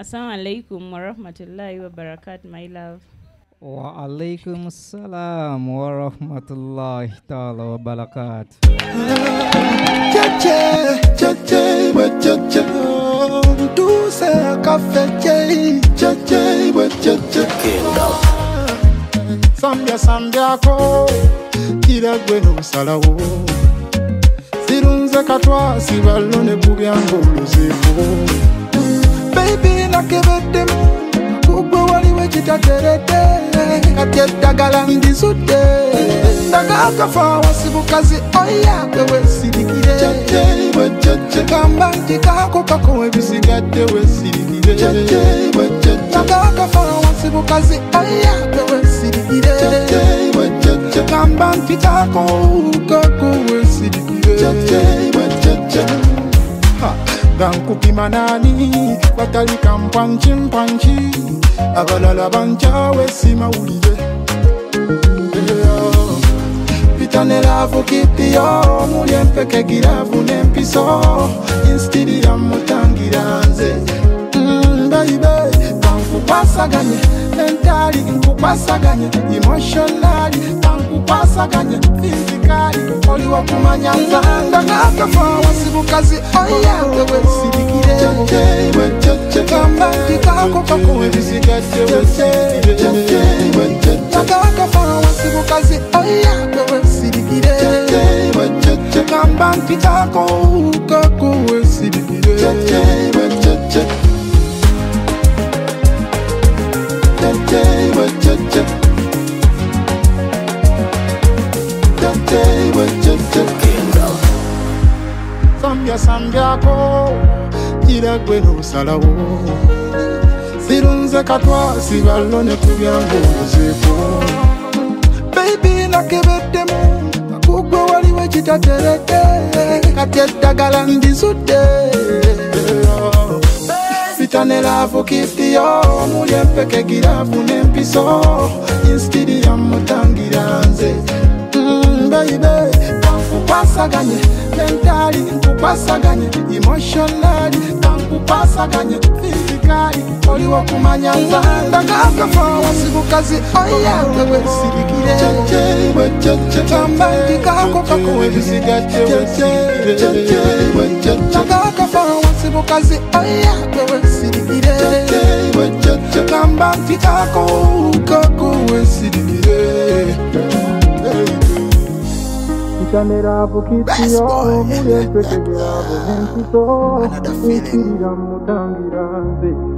Assalamu alaikum wa rahmatullahi wa barakatuh, my love. Wa alaikum assalam wa rahmatullahi ta'ala wa barakatuh. Sambya ko kiragwe n'osalawo sirunze katwa sibalone kubyango oluzeko baby nakebeddemu kugwe waliwe kitaterete kati eddagala ndizudde ndagakafa wasibukazi oya gwe wesirikire kamba nti kako kako ebisigadde wesirikire ndagakafa wasibukazi oya gwe wesirikire kamba nti kako kako wesirikire gankupima nani batalika mpwanchi abalala banjawe simawulire pitane laavu kipiyo muli empeke giravu n'empiso instiri ya mutangira nze bayibe kankupasaganye mentali nkupasaganye emotionali kankupasaganye physicali oliwo kumanya nzanga ngakafa wasibukazi oya wewe sirikire kamba tikako kako ebisigadde wesirikire ngakafa wasibukazi oya wewe sirikire kamba tikako kako wesirikire Sambya ko kiragwe n'osalawo sirunze katwa sibalone kubyango oluzeko baby nakebeddemu kugwe waliwe kitaterete kati eddagala ndizudde pitane laavu kipiyo muli empeke giravu n'empiso instiri ya mutangira nze bayibe kankupasaganye mentali nkupasaganye emotionali kankupasaganye physicali oliwo kumanya nzanda ngakafa wasibukazi oya wewe sirikire kamba ndikako kako ebisigadde wesirikire ngakafa wasibukazi oya wewe sirikire kamba ndikako kako wesirikire Kanera bukitiyo mule pekegera bonentuto ukirira mutangira nze